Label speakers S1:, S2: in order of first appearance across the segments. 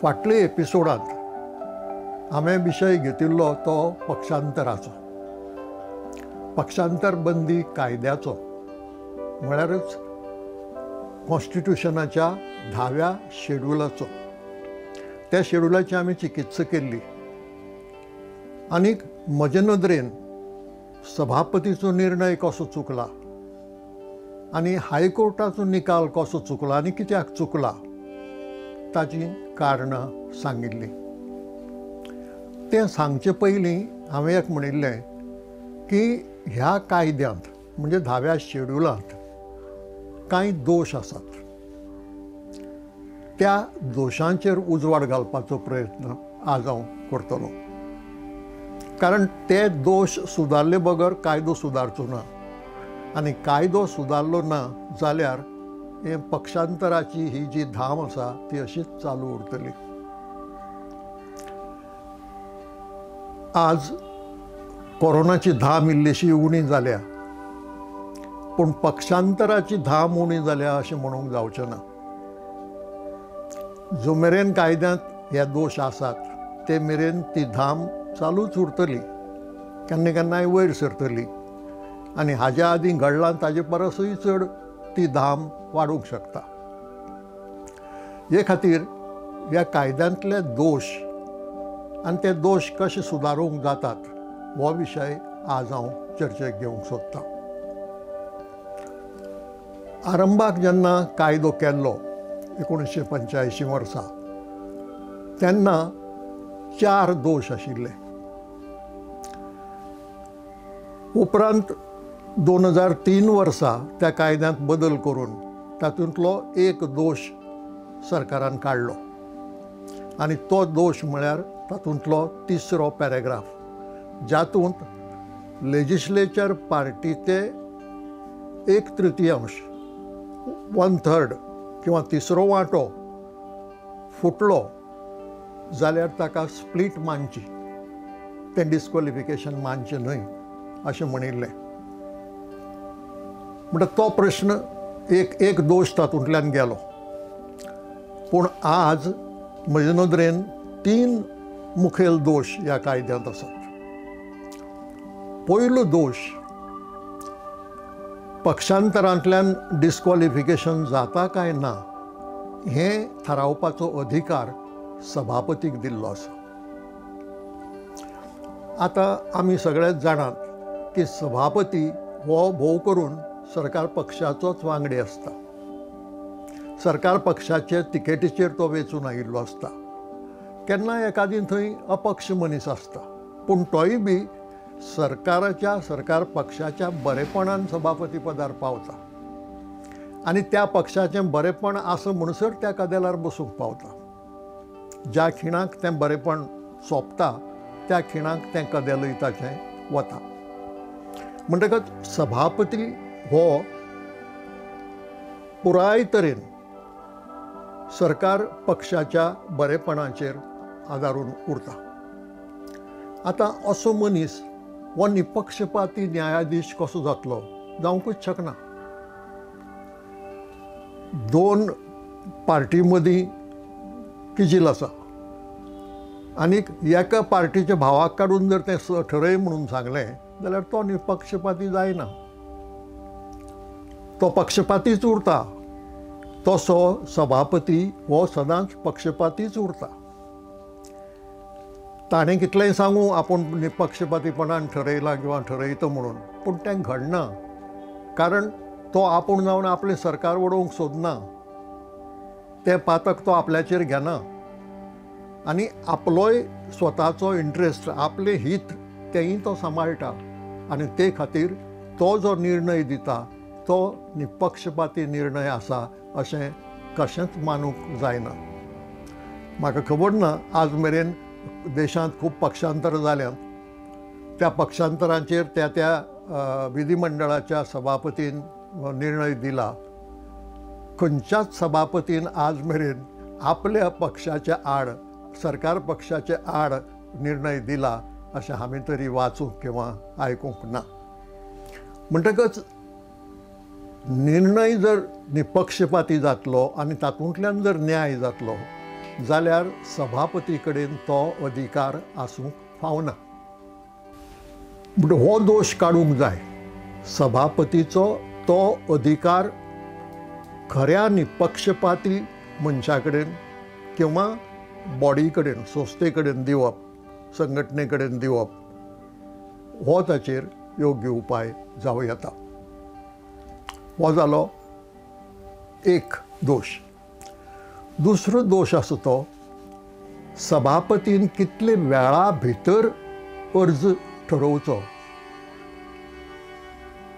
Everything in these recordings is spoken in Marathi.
S1: फाटल्या एपिसोडांत हांवें विशय घेतिल्लो तो पक्षांतराचो, पक्षांतर बंदी कायद्याचो, म्हळ्यारच कॉन्स्टिट्युशनाच्या 10व्या शेड्युलाचो. त्या शेड्युलाची आमी चिकित्सा केल्ली आनीक म्हजे नदरेन सभापतीचो निर्णय कसो चुकला आनी हायकोर्टाचो निकाल कसो चुकला आनी कित्याक चुकला ताची कारणां सांगिल्लीं. तें सांगचे पयलीं हांवें एक म्हणिल्लें की ह्या कायद्यांत म्हणजे 10व्या शेड्युलांत कांय दोश आसात. त्या दोशांचेर उजवाड घालपाचो प्रयत्न आज हांव करतलों, कारण ते दोश सुदारले बगर कायदो सुदारचो ना आनी कायदो सुदारलो ना जाल्यार हे पक्षांतराची ही जी धाम आसा ती अशीच चालू उरतली. आज कोरोनाची धाम इल्लीशी उणी जाल्या, पूण पक्षांतराची धाम उणी जाल्या अशें म्हणूंक जावचें ना. जो मेरेन कायद्यांत हे दोश आसात ते मेरेन ती धाम चालूच उरतली, केन्ना केन्नाय वयर सरतली आनी हाज्या आदीं घडलां ताजे परसय चड ती धाम वाडूंक शकता. हे खातीर ह्या कायद्यांतले दोश आनी ते दोश कशे सुदारूंक जातात हो विशय आज हांव चर्चेक घेवंक सोदतां. आरंभाक जेन्ना कायदो केल्लो 1985 वर्सा तेन्ना 4 दोश आशिल्ले. उपरांत 2003 वर्सा त्या कायद्यांत बदल करून तातूंतलो एक दोश सरकारान काडलो आनी तो दोश म्हळ्यार तातूंतलो 3रो पॅरेग्राफ, जातूंत लेजिस्लेचर पार्टीचे 1/3 1/3 किंवा 3रो वांटो फुटलो जाल्यार ताका स्प्लीट मानची, तें डिस्क्वॉलिफिकेशन मानचें न्हय अशें म्हणिल्लें. म्हणटा तो प्रश्न एक दोश तातूंतल्यान गेलो. पूण आज म्हजे नदरेन 3 मुखेल दोश ह्या कायद्यांत आसात. पयलो दोश, पक्षांतरांतल्यान डिस्क्वॉलिफिकेशन जाता काय ना हें थारावपाचो अधिकार सभापतीक दिल्लो आसा. आतां आमी सगळेच जाणात की सभापती हो भोव करून सरकार पक्षाचोच वांगडी आसता. सरकार पक्षाचे तिकेटीचेर तो वेंचून आयिल्लो आसता. केन्नाय एकादी थंय अपक्ष मनीस आसता, पूण तोय बी सरकार पक्षाच्या बरेपणान सभापती पदार पावता आनी त्या पक्षाचें बरेपण आसा म्हणसर त्या कदेलार बसूंक पावता. ज्या खिणाक तें बरेपण सोंपता त्या खिणाक तें कदेलूय ताचें वता. म्हणटकच सभापती हो पुराय तरेन सरकार पक्षाच्या बरेपणाचेर आदारून उरता. आतां असो मनीस हो निपक्षपाती न्यायाधीश कसो जातलो? जावंकूच शकना. 2 पार्टी मदीं किजील आसा आनीक एका पार्टीच्या भावाक काडून जर तें ठरय म्हणून सांगलें जाल्यार तो निपक्षपाती जायना, तो पक्षपातीच उरता. तसो सभापती हो सदांच पक्षपातीच उरता. ताणें कितलेंय सांगू आपूण निपक्षपातीपणान ठरयलां किंवा ठरयता म्हणून, पूण तें घडना. कारण तो आपूण जावन आपलें सरकार वडोवंक सोदना. तें पातक तो आपल्याचेर घेना आनी आपलोय स्वताचो इंट्रस्ट, आपलें हित तेंय तो सांबाळटा आनी ते खातीर तो जो निर्णय दिता तो निपक्षपाती निर्णय आसा अशें कशेंच मानूंक जायना. म्हाका खबर ना आज मेरेन देशांत खूब पक्षांतर जाल्यांत. त्या पक्षांतरांचेर त्या विधिमंडळाच्या सभापतीन निर्णय दिला. खंयच्याच सभापतीन आज मेरेन आपल्या पक्षाच्या आड, सरकार पक्षाच्या आड निर्णय दिला अशें हांवें तरी वाचूंक किंवा आयकूंक ना. म्हणटकच निर्णय जर निपक्षपाती जातलो आनी तातूंतल्यान जर न्याय जातलो जाल्यार सभापती कडेन तो अधिकार आसूंक फावना. म्हणजे हो दोश काडूंक जाय. सभापतीचो तो अधिकार खऱ्या निपक्षपाती मनशा कडेन किंवा बॉडी कडेन, संस्थे कडेन दिवप, संघटने कडेन दिवप, हो ताचेर योग्य उपाय जावं येता. हो जालो एक दोश. दुसरो दोश आसा तो सभापतीन कितले वेळा भितर अर्ज ठरोवचो.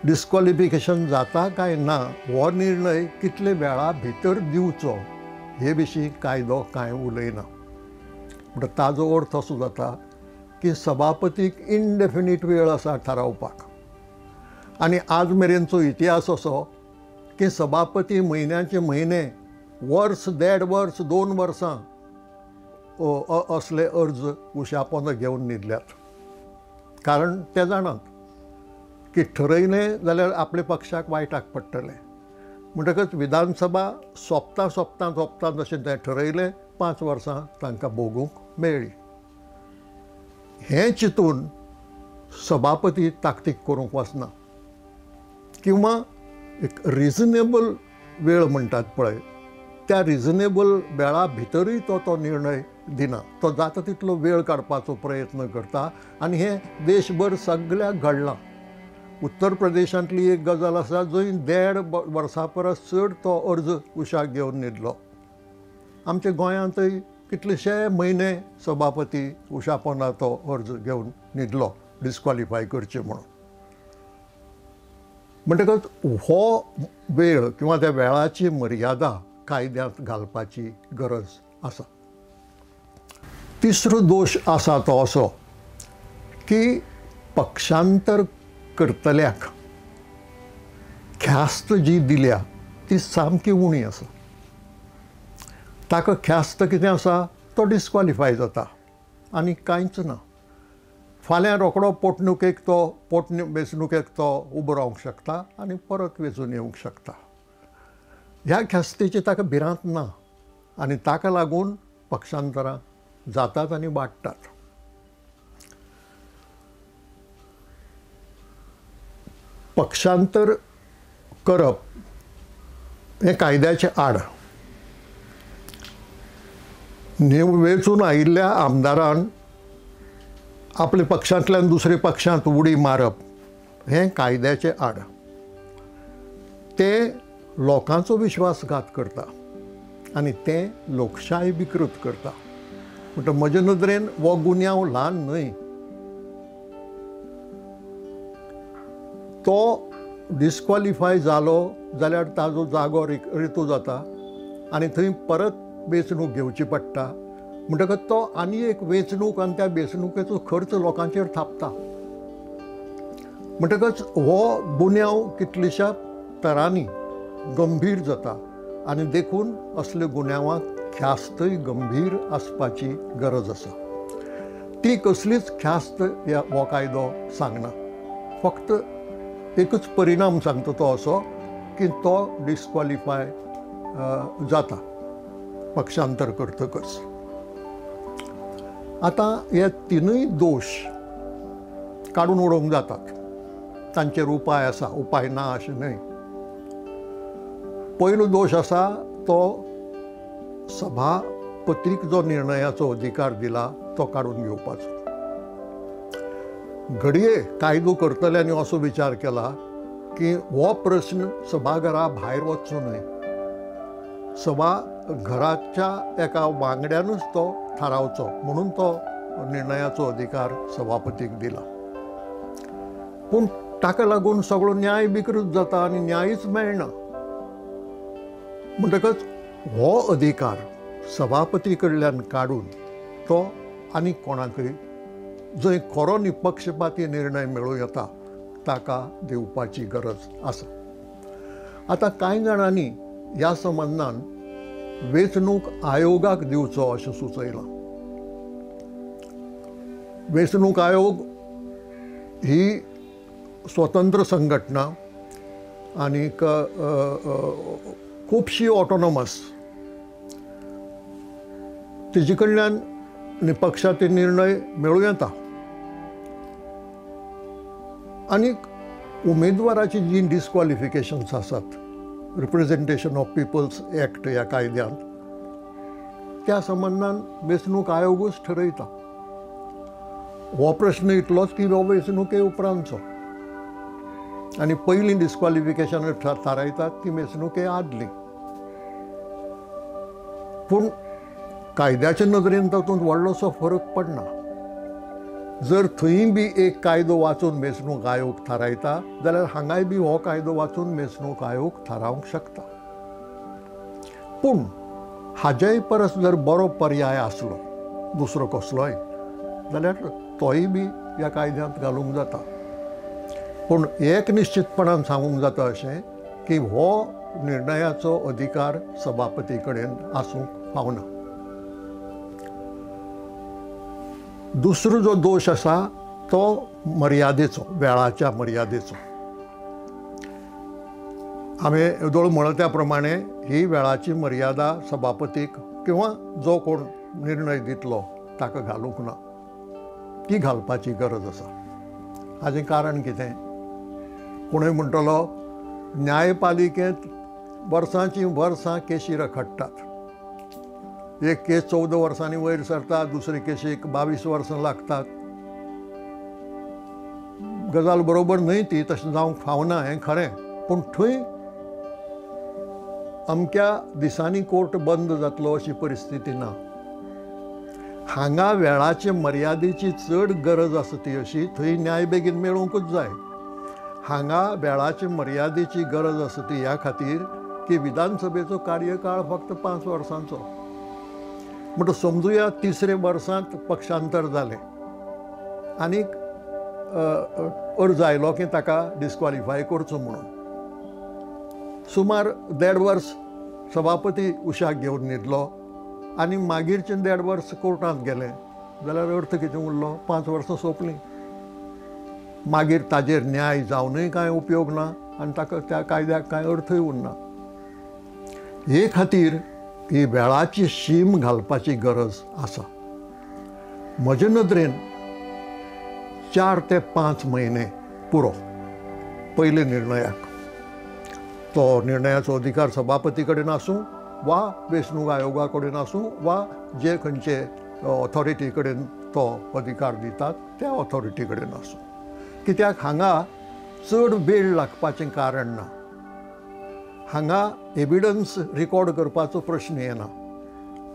S1: डिस्क्वॉलिफिकेशन जाता काय ना हो निर्णय कितले वेळा भितर दिवचो हे विशीं कायदो कांय उलयना. म्हणजे ताजो अर्थ असो जाता की सभापतीक इनडेफिनीट वेळ आसा थारावपाक. आनी आज मेरेनचो इतिहास असो की सभापती म्हयन्याचे म्हयने, वर्स, 1.5 वर्स, 2 वर्सां असले अर्ज उशापोंद घेवन न्हिदल्यात. कारण ते जाणात की ठरयलें जाल्यार आपल्या पक्षाक वायटाक पडटलें. म्हणटकच विधानसभा सोंपता जशें तें ठरयलें 5 वर्सां तांकां भोगूंक मेळ्ळी. हें चिंतून सभापती ताकतीक करूंक वचना किंवा एक रिजनेबल वेळ म्हणटात पळय, त्या रिजनेबल वेळा भितरूय तो निर्णय दिना. तो जाता तितलो वेळ काडपाचो प्रयत्न करता. आनी हें देशभर सगळ्याक घडलां. उत्तर प्रदेशांतली एक गजाल आसा जंय 1.5 वर्सां परस चड तो अर्ज उशाक घेवन न्हिदलो. आमच्या गोंयांतय कितलेशे म्हयने सभापती उशा पोंदा तो अर्ज घेवन न्हिदलो डिस्क्वॉलिफाय करचे म्हणून. म्हणटकच हो वेळ किंवा त्या वेळाची मर्यादा कायद्यांत घालपाची गरज आसा. तिसरो दोश आसा तो असो की पक्षांतर करतल्याक ख्यास्त जी दिल्या ती सामकी उणी आसा. ताका ख्यास्त कितें आसा तो डिस्क्वॉलिफाय जाता आनी कांयच ना. फाल्यां रोखडो वेंचणुकेक तो उबो रावंक शकता आनी परत वेंचून येवंक शकता. ह्या ख्यास्तेची ताका भिरांत ना आनी ताका लागून पक्षांतरां जातात आनी वाडटात. पक्षांतर करप हें कायद्याचे आड. वेंचून आयिल्ल्या आमदारान आपल्या पक्षांतल्यान दुसऱ्या पक्षांत उडी मारप हें कायद्याचे आड. ते लोकांचो विश्वासघात करता आनी तें लोकशाय विकृत करता. म्हणटा म्हजे नदरेन हो गुन्यांव ल्हान न्हय. तो डिस्क्वॉलिफाय जालो जाल्यार ताजो जागो रितू जाता आनी थंय परत वेंचणूक घेवची पडटा. म्हणटकच तो आनी एक वेंचणूक आनी त्या वेंचणुकेचो खर्च लोकांचेर थापता. म्हणटकच हो गुन्यांव कितल्याशा तरांनी गंभीर जाता आनी देखून असल्या गुन्यांवाक ख्यास्तय गंभीर आसपाची गरज आसा. ती कसलीच ख्यास्त हो कायदो सांगना. फक्त एकच परिणाम सांगता तो असो की तो डिस्क्वॉलिफाय जाता पक्षांतर करतकच. आतां हे तिनूय दोश काडून उडोवंक जातात. तांचेर उपाय आसा, उपाय ना अशें न्हय. पयलो दोश आसा तो सभापतीक जो निर्णयाचो अधिकार दिला तो काडून घेवपाचो. घडये कायदो करतल्यांनी असो विचार केला की हो प्रश्न सभाघरा भायर वचचो न्हय. सभाघराच्या एका वांगड्यानूच तो थारावचो म्हणून तो निर्णयाचो अधिकार सभापतीक दिला. पूण ताका लागून सगळो न्याय विकृत जाता आनी न्यायच मेळना. म्हणटकच हो अधिकार सभापती कडल्यान काडून तो आनी कोणाकय जंय खरो निपक्षपाती निर्णय मेळूं येता ताका दिवपाची गरज आसा. आतां कांय जाणांनी ह्या संबंदान वेंचणूक आयोगाक दिवचो अशें सुचयलां. वेंचणूक आयोग ही स्वतंत्र संघटना आनीक खुबशी ऑटोनॉमस तेजे कडल्यान निपक्षाती निर्णय मेळूं येता आनी उमेदवाराची जी डिस्क्वॉलिफिकेशन्स आसात रिप्रेझेंटेशन ऑफ पिपल्स एक्ट ह्या कायद्यांत त्या संबंधान वेंचणूक आयोगूच ठरयता. हो प्रश्न इतलोच की हो वेंचणुके उपरांतचो आनी पयलीं डिस्क्वॉलिफिकेशन थारायतात ती वेंचणुके आदली. पूण कायद्याच्या नदरेन तातूंत व्हडलोसो फरक पडना. जर थंय बी एक कायदो वाचून वेंचणूक आयोग थारायता जाल्यार हांगाय बी हो कायदो वाचून वेंचणूक आयोग थारावंक शकता. पूण हाजेय परस जर बरो पर्याय आसलो दुसरो कसलोय जाल्यार तोय बी ह्या कायद्यांत घालूंक जाता. पूण एक निश्चितपणान सांगूंक जाता अशें की हो निर्णयाचो अधिकार सभापती कडेन आसूंक फावना. दुसरो जो दोश आसा तो मर्यादेचो, वेळाच्या मर्यादेचो. हांवें येदोळ म्हणला त्या प्रमाणे ही वेळाची मर्यादा सभापतीक किंवा जो कोण निर्णय दितलो ताका घालूंक ना. ती घालपाची गरज आसा. हाजें कारण कितें? कोणूय म्हणटलो न्यायपालिकेंत वर्सांचीं वर्सां केशी रखडटात. एक केस 14 वर्सांनी वयर सरता, दुसरे केशीक 22 वर्सां लागतात. गजाल बरोबर न्हय ती, तशें जावंक फावना हें खरें. पूण थंय अमक्या दिसांनी कोर्ट बंद जातलो अशी परिस्थिती ना. हांगा वेळाचे मर्यादेची चड गरज आसा ती अशी, थंय न्याय बेगीन मेळोवंकूच जाय. हांगा वेळाचे मर्यादेची गरज आसा ती ह्या खातीर की विधानसभेचो कार्यकाळ फक्त 5 वर्सांचो. म्हणटा समजुया 3रे वर्सांत पक्षांतर जालें आनीक अर्ज आयलो की ताका डिस्क्वॉलिफाय करचो म्हणून. सुमार 1.5 वर्स सभापती उशाक घेवन न्हिदलो आनी मागीरचे 1.5 वर्स कोर्टांत गेले जाल्यार अर्थ कितें उरलो? 5 वर्सां सोंपलीं. मागीर ताजेर न्याय जावनय कांय उपयोग ना आनी ताका त्या कायद्याक कांय अर्थय उरना. हे खातीर ही वेळाची शीम घालपाची गरज आसा. म्हजे नदरेन 4 ते 5 म्हयने पुरो पयले निर्णयाक. तो निर्णयाचो अधिकार सभापती कडेन आसूं वा वेंचणूक आयोगा कडेन आसूं वा जे खंयचे ऑथॉरिटी कडेन तो अधिकार दितात त्या ऑथॉरिटी कडेन आसूं. कित्याक हांगा चड वेळ लागपाचें कारण ना. हांगा एविडन्स रिकॉर्ड करपाचो प्रश्न येना.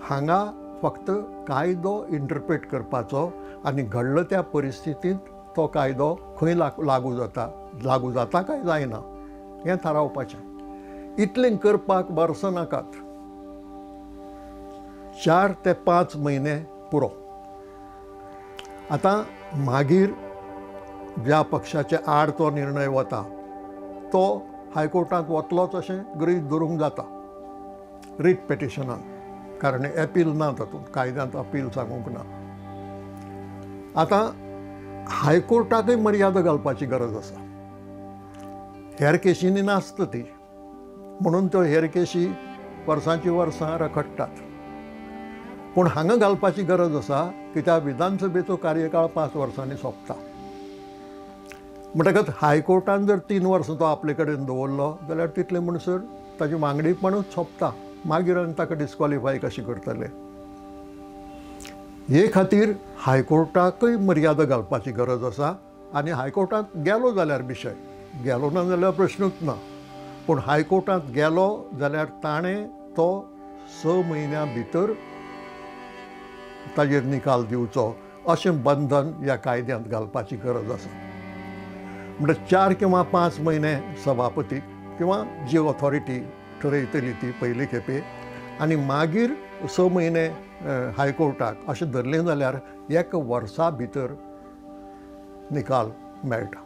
S1: हांगा फक्त कायदो इंटरप्रेट करपाचो आनी घडलो त्या परिस्थितींत तो कायदो खंय लागू जाता काय जायना हें थारावपाचें. इतलें करपाक वर्सां नाकात. 4 ते 5 म्हयने पुरो. आतां मागीर ज्या पक्षाचे आड तो निर्णय वता तो हायकोर्टांत वतलोच अशें गृहीत धरूंक जाता रीट पेटिशनान. कारण एपील ना तातूंत, कायद्यांत अपील सांगूंक ना. आतां हायकोर्टाकय मर्यादा घालपाची गरज आसा. हेर केशींनी नासता ती, म्हणून त्यो हेर केशी वर्सांची वर्सां रखडटात. पूण हांगा घालपाची गरज आसा कित्याक विधानसभेचो कार्यकाळ 5 वर्सांनी सोंपता. म्हणटकच हायकोर्टान जर 3 वर्सां तो आपले कडेन दवरलो जाल्यार तितले म्हणसर ताची वांगडीपणूच सोंपता. मागीर आनी ताका डिस्क्वॉलिफाय कशें करतले? हे खातीर हायकोर्टाकय मर्यादा घालपाची गरज आसा. आनी हायकोर्टांत गेलो जाल्यार विशय, गेलो ना जाल्यार प्रश्नूच ना. पूण हायकोर्टांत गेलो जाल्यार ताणें तो 6 म्हयन्यां भितर ताजेर निकाल दिवचो अशें बंधन ह्या कायद्यांत घालपाची गरज आसा. म्हणजे 4 किंवा 5 म्हयने सभापती किंवा जी ऑथॉरिटी ठरयतली ती पयले खेपे आनी मागीर 6 म्हयने हायकोर्टाक अशें धरलें जाल्यार 1 वर्सा भितर निकाल मेळटा.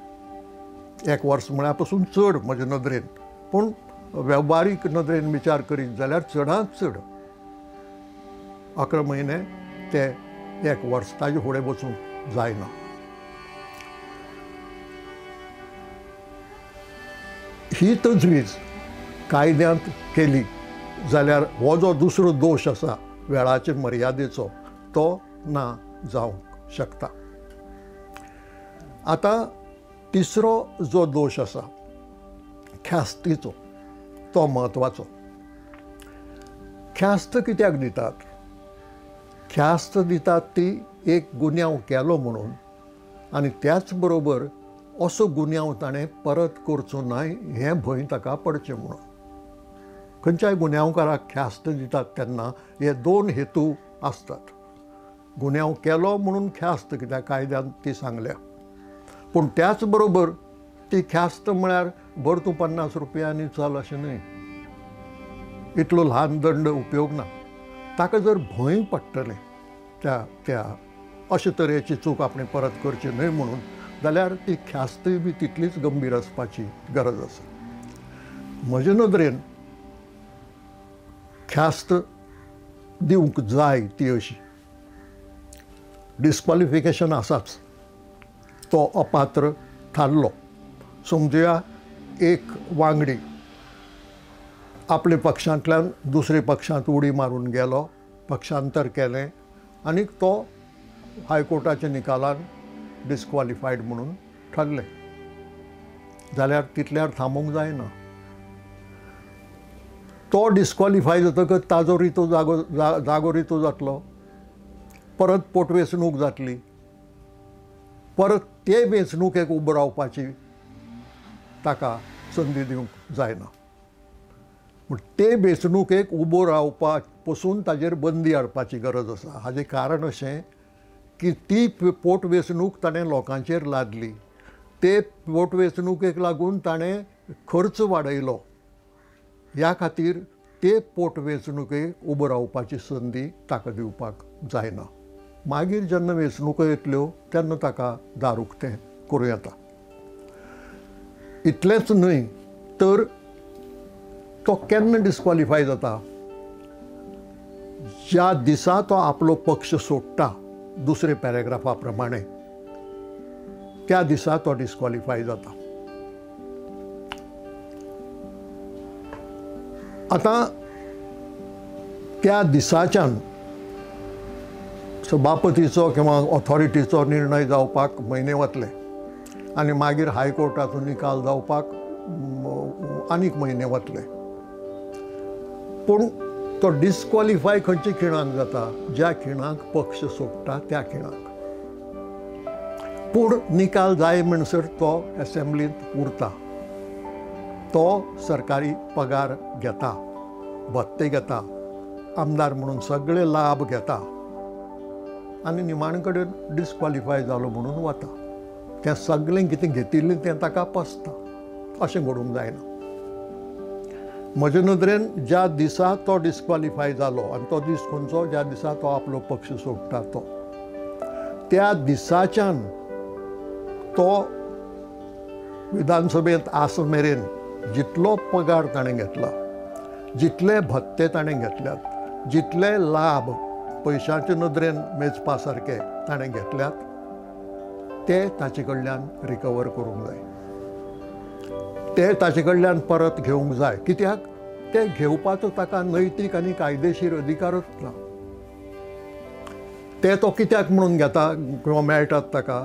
S1: 1 वर्स म्हळ्यार पासून चड म्हजे नदरेन. पूण वेव्हारीक नदरेन विचार करीत जाल्यार चडांत चड 11 म्हयने ते 1 वर्स ताजे फुडें वचूंक जायना. ही तजवीज कायद्यांत केली जाल्यार हो जो दुसरो दोश आसा वेळाचे मर्यादेचो तो ना जावंक शकता. आता तिसरो जो दोश आसा ख्यास्तीचो तो म्हत्वाचो. ख्यास्त कित्याक दितात? ख्यास्त दितात ती एक गुन्यांव केलो म्हणून आनी त्याच बरोबर असो गुन्यांव ताणें परत करचो न्हय हें भंय ताका पडचें म्हणून. खंयच्याय गुन्यांवकाराक ख्यास्त दितात तेन्ना हे दोन हेतू आसतात. गुन्यांव केलो म्हणून ख्यास्त कित्याक कायद्यान ती सांगल्या, पूण त्याच बरोबर ती ख्यास्त म्हळ्यार भर तूं 50 रुपयांनी चल अशें न्हय. इतलो ल्हान दंड उपयोग ना. ताका जर भंय पडटलें त्या अशे तरेची चूक आपणे परत करची न्हय म्हणून, जाल्यार ती ख्यास्तय बी तितलीच गंभीर आसपाची गरज आसा. म्हजे नदरेन ख्यास्त दिवंक जाय ती अशी. डिस्क्वॉलिफिकेशन आसाच. तो अपात्र थारलो. समजुया एक वांगडी आपल्या पक्षांतल्यान दुसऱ्या पक्षांत उडी मारून गेलो, पक्षांतर केलें आनी तो हायकोर्टाच्या निकालान डिस्क्वॉलिफायड म्हणून थारलें, जाल्यार तितल्यार थांबूंक जायना. तो डिस्क्वॉलिफाय जातकच ताजो रितो जागो रितो जातलो, परत पोटवेंचणूक जातली, परत ते वेंचणुकेक उबो रावपाची ताका संदी दिवंक जायना. पूण ते वेंचणुकेक उबो रावपा पसून ताजेर बंदी हाडपाची गरज आसा. हाजें कारण अशें की ती पोटवेंचणूक ताणें लोकांचेर लादली, ते पोटवेंचणुकेक लागून ताणें खर्च वाडयलो, ह्या खातीर ते पोटवेंचणुकेक उबो रावपाची संदी ताका दिवपाक जायना. मागीर जेन्ना वेंचणुको येतल्यो तेन्ना ताका दारूक तें करूं येता. इतलेंच न्हय तर तो केन्ना डिस्क्वॉलिफाय जाता? ज्या दिसा तो आपलो पक्ष सोडटा दुसरे पॅरेग्राफा प्रमाणे, त्या दिसा तो डिस्क्वॉलिफाय जाता. आता त्या दिसाच्यान सभापतीचो किंवा ऑथॉरिटीचो निर्णय जावपाक म्हयने वतले आनी मागीर हायकोर्टाचो निकाल जावपाक आनीक म्हयने वतले. पूण तो डिस्क्वॉलिफाय खंयच्या खिणाक जाता? ज्या खिणाक पक्ष सोडटा त्या खिणाक. पूण निकाल जाय म्हणसर तो असेंब्लींत उरता, तो सरकारी पगार घेता, भत्ते घेता, आमदार म्हणून सगळे लाभ घेता आनी निमाणे कडेन डिस्क्वॉलिफाय जालो म्हणून वता. तें सगळें कितें घेतिल्लें तें ताका पसता. अशें घडूंक जायना. म्हजे नदरेन ज्या दिसा तो डिस्क्वॉलिफाय जालो, आनी तो दीस खंयचो? ज्या दिसा तो आपलो पक्ष सोडटा तो, त्या दिसाच्यान तो विधानसभेंत आस मेरेन जितलो पगार ताणें घेतला, जितले भत्ते ताणें घेतल्यात, जितले लाभ पयशांचे नदरेन मेजपा सारके ताणें घेतल्यात, ते ताचे कडल्यान रिकवर करूंक जाय. ते ताचे कडल्यान परत घेवंक जाय. कित्याक? ते घेवपाचो ताका नैतीक आनी कायदेशीर अधिकारच ना. ते तो कित्याक म्हणून घेता किंवा मेळटात ताका?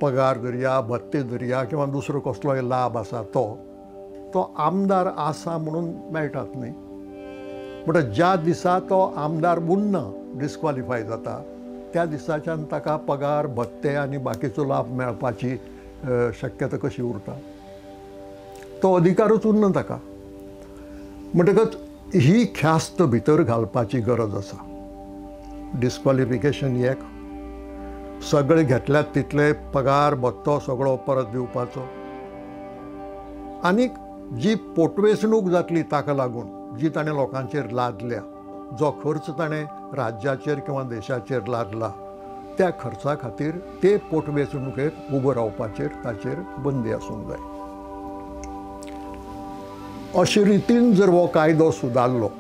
S1: पगार धरया, भत्ते धरया किंवा दुसरो कसलोय लाभ आसा तो आमदार आसा म्हणून मेळटात न्ही. म्हणटा ज्या दिसा तो आमदार उरना, डिस्क्वॉलिफाय जाता, त्या दिसाच्यान ताका पगार, भत्ते आनी बाकीचो लाभ मेळपाची शक्यता कशी उरता? तो अधिकारच उरना ताका. म्हणटकच ही ख्यास्त भितर घालपाची गरज आसा. डिस्क्वॉलिफिकेशन एक, सगळे घेतल्यात तितले पगार भत्तो सगळो परत दिवपाचो, आनीक जी पोटवेंचणूक जातली ताका लागून जी ताणें लोकांचेर लादल्या, जो खर्च ताणें राज्याचेर किंवा देशाचेर लादला, त्या खर्चा खातीर ते पोटवेंचणुकेक उबो रावपाचेर ताचेर बंदी आसूंक जाय. अशे रितीन जर हो कायदो सुदारलो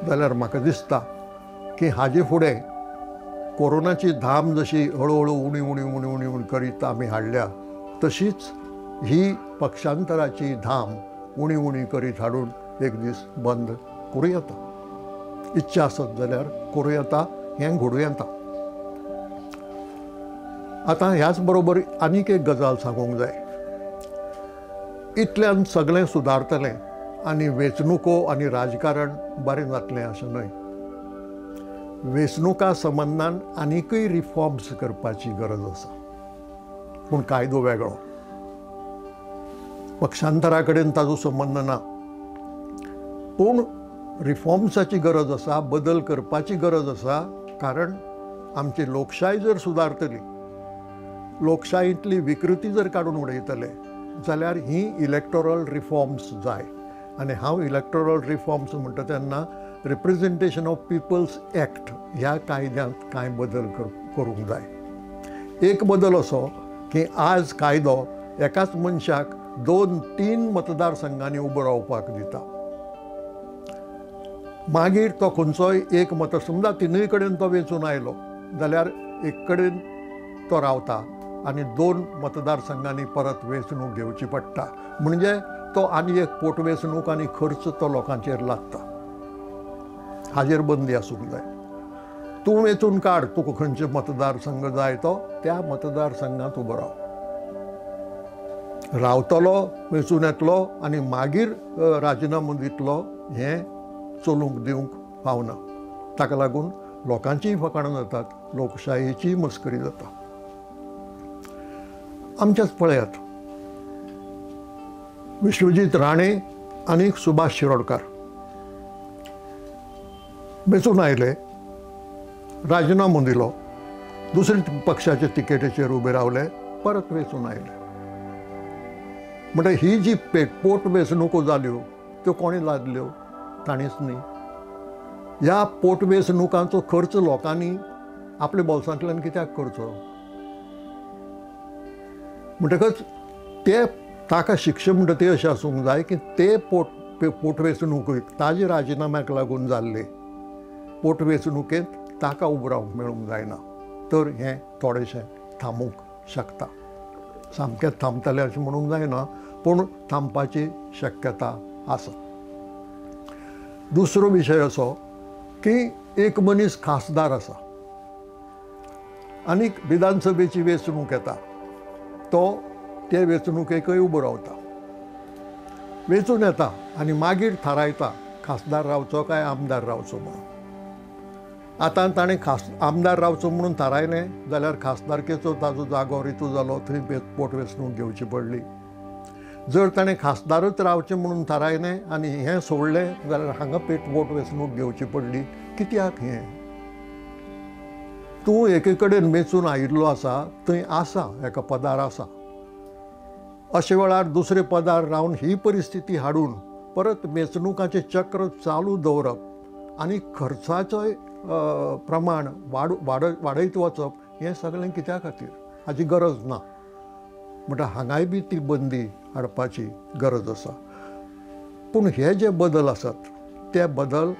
S1: जाल्यार म्हाका दिसता की हाजे फुडें कोरोनाची धाम जशी हळूहळू उणी उणी उणी उणी उणी करीत आमी हाडल्या, तशीच ही पक्षांतराची धाम उणी उणी करीत हाडून एक दीस बंद करूं येता. इच्छा आसत जाल्यार करूं येता, हें घडूं येता. आतां ह्याच बरोबर आनीक एक गजाल सांगूंक जाय. इतल्यान सगळें सुदारतलें आनी वेंचणुको आनी राजकारण बरें जातलें अशें न्हय. वेंचणुका संबंदान आनीकय रिफॉर्म्स करपाची गरज आसा, पूण कायदो वेगळो. पक्षांतरा कडेन ताजो संबंद ना, पूण रिफॉर्म्साची गरज आसा, बदल करपाची गरज आसा. कारण आमची लोकशाय जर सुदारतली, लोकशायेंतली विकृती जर काडून उडयतले जाल्यार ही इलेक्टोरल रिफॉर्म्स जाय. आनी हांव इलेक्टोरल रिफॉर्म्स म्हणटा तेन्ना रिप्रेझेंटेशन ऑफ पिपल्स एक्ट ह्या कायद्यांत कांय बदल करूंक जाय. एक बदल असो की आज कायदो एकाच मनशाक 2-3 मतदारसंघांनी उबो रावपाक दिता. मागीर तो खंयचोय एक समजा तिनूय कडेन तो वेंचून आयलो जाल्यार एक कडेन तो रावता आनी 2 मतदारसंघांनी परत वेंचणूक घेवची पडटा. म्हणजे तो आनी एक पोटवेंचणूक आनी खर्च तो लोकांचेर लागता. हाजेर बंदी आसूंक जाय. तूं वेंचून काड, तुका खंयचे मतदारसंघ जाय तो त्या मतदारसंघांत उबो राव. रावतलो, वेंचून येतलो आनी मागीर राजिनामो दितलो, हें चलूंक दिवंक पावना. ताका लागून लोकांचीय फकाणां जातात, लोकशायेचीय मस्करी जाता. आमच्याच पळयात, विश्वजीत राणे आनी सुभाष शिरोडकार वेंचून आयले, राजिनामो दिलो, दुसरे पक्षाच्या तिकेटीचेर उबे रावले, परत वेंचून आयले. म्हणजे ही जी पोटवेंचणुको जाल्यो त्यो कोणी लादल्यो? ताणीच न्ही. ह्या पोटवेंचणुकांचो खर्च लोकांनी आपल्या बोल्सांतल्यान कित्याक करचो? म्हणटकच ताका शिक्षा म्हणटा ती अशी आसूंक जाय की ते पोटवेंचणुकेक ताजे राजिनाम्याक लागून जाल्ले पोटवेंचणुकेंत ताका उबो रावंक मेळूंक जायना. तर हें थोडेशें थांबूंक शकता. सामकेंच थांबतलें अशें म्हणूंक जायना, पूण थांबपाची शक्यता आसा. दुसरो विशय असो की एक मनीस खासदार आसा आनीक विधानसभेची वेंचणूक येता, तो ते वेंचणुकेकय उबो रावता, वेंचून येता आनी मागीर थारायता खासदार रावचो काय आमदार रावचो म्हणून. आतां ताणें आमदार रावचो म्हणून थारायलें जाल्यार खासदारकेचो ताजो जागो रितू जालो, थंय पोटवेंचणूक घेवची पडली. जर ताणें खासदारूच रावचें म्हणून थारायलें आनी हें सोडलें जाल्यार हांगा पोटवेंचणूक घेवची पडली. कित्याक हें? तूं एके कडेन वेंचून आयिल्लो आसा, थंय आसा, एका पदार आसा. अशे वेळार दुसरे पदार रावन ही परिस्थिती हाडून परत वेंचणुकांचें चक्र चालू दवरप आनी खर्चाचोय प्रमाण वाडयत वचप, हें सगळें कित्या खातीर? हाची गरज ना. म्हणटा हांगाय बी ती बंदी हाडपाची गरज आसा. पूण हे जे बदल आसात ते बदल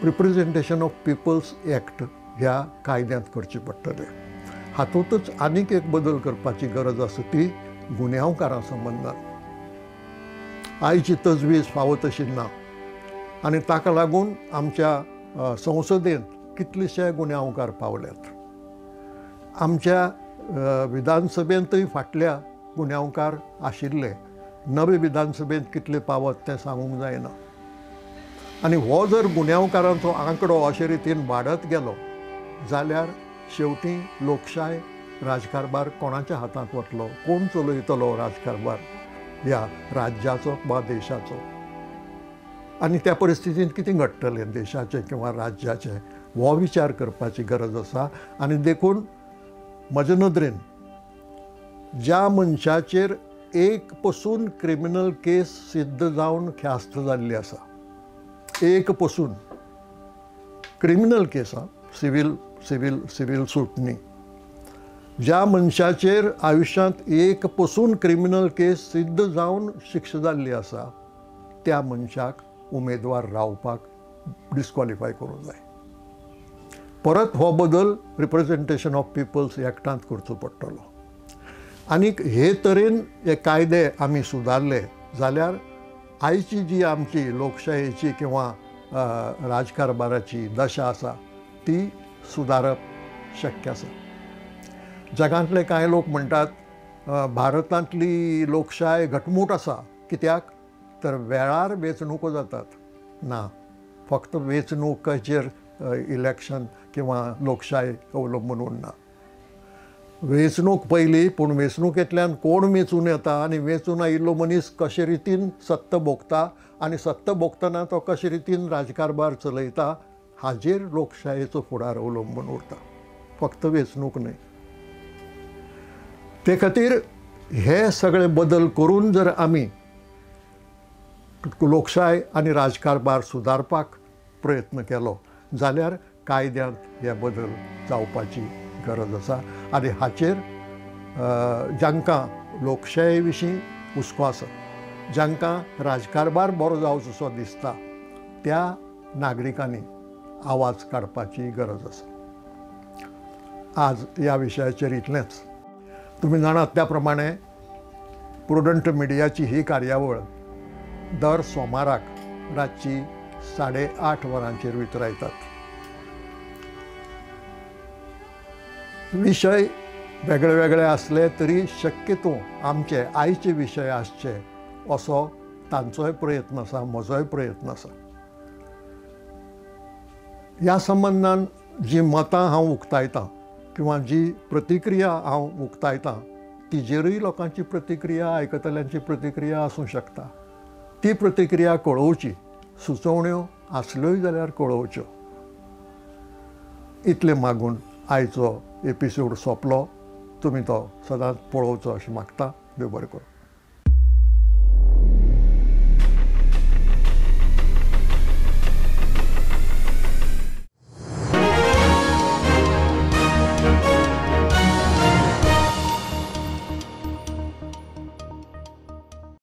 S1: रिप्रेझेंटेशन ऑफ पिपल्स एक्ट ह्या कायद्यांत करचे पडटले. हातूंतच आनीक एक बदल करपाची गरज आसा, ती गुन्यांवकारां संबंदान. आयची तजवीज फावो तशी ना आनी ताका लागून आमच्या संसदेंत कितलेशे गुन्यांवकार पावल्यात. आमच्या विधानसभेंतय फाटल्या गुन्यांवकार आशिल्ले, नवे विधानसभेंत कितले पावत तें सांगूंक जायना. आनी हो जर गुन्यांवकारांचो आंकडो अशे रितीन वाडत गेलो जाल्यार शेवटी लोकशाय, राजकारभार कोणाच्या हातांत वतलो? कोण चलयतलो राजकारभार ह्या राज्याचो वा देशाचो? आनी त्या परिस्थितींत कितें घडटलें देशाचें किंवा राज्याचें, हो विचार करपाची गरज आसा. आनी देखून म्हजे नदरेन ज्या मनशाचेर एक पसून क्रिमिनल केस सिद्ध जावन ख्यास्त जाल्ली आसा, एक पसून क्रिमिनल केस, सिवील सूट न्ही, ज्या मनशाचेर आयुश्यांत एक पसून क्रिमिनल केस सिद्ध जावन शिक्षा जाल्ली आसा, त्या मनशाक उमेदवार रावपाक डिस्क्वॉलिफाय करूंक जाय. परत हो बदल रिप्रेझेंटेशन ऑफ पिपल्स एक्टांत करचो पडटलो. आनीक हे तरेन हे कायदे आमी सुदारले जाल्यार आयची जी आमची लोकशायेची किंवा राजकारभाराची दशा आसा ती सुदारप शक्य आसा. जगांतले कांय लोक म्हणटात भारतांतली लोकशाय घटमूट आसा. कित्याक तर वेळार वेंचणुको जातात. ना, फक्त वेंचणुकेचेर इलेक्शन किंवा लोकशाय अवलंबून उरना. वेंचणूक पयली, पूण वेंचणुकेंतल्यान कोण वेंचून येता आनी वेंचून आयिल्लो मनीस कशे रितीन सत्ता भोगता आनी सत्ता भोगतना तो कशे रितीन राजकारभार चलयता हाजेर लोकशायेचो फुडार अवलंबून उरता, फक्त वेंचणूक न्हय. ते खातीर हे सगळे बदल करून जर आमी लोकशाय आनी राजकारभार सुदारपाक प्रयत्न केलो जाल्यार कायद्यांत हे बदल जावपाची गरज आसा. आनी हाचेर जांकां लोकशाये विशीं हुस्को आसा, जांकां राजकारभार बरो जावचो दिसता, त्या नागरिकांनी आवाज काडपाची गरज आसा. आज ह्या विशयाचेर इतलेंच. तुमी जाणात त्या प्रमाणे प्रुडंट मिडियाची ही कार्यावळ दर सोमाराक रातची 8:30 वरांचेर वितरायतात. विशय वेगळे वेगळे आसले तरी शक्यतो आमचे आयचे विशय आसचे असो तांचोय प्रयत्न आसा, म्हजोय प्रयत्न आसा. ह्या संबंदान जी मतां हांव उक्तायतां किंवा जी प्रतिक्रिया हांव उक्तायतां तिजेरूय लोकांची प्रतिक्रिया, आयकतल्यांची प्रतिक्रिया आसूं शकता. ती प्रतिक्रिया कळोवची, सुचोवण्यो आसल्योय जाल्यार कळोवच्यो. इतलें मागून आयचो एपिसोड सोंपलो. तुमी तो सदांच पळोवचो अशें मागता. देव बरें करूं.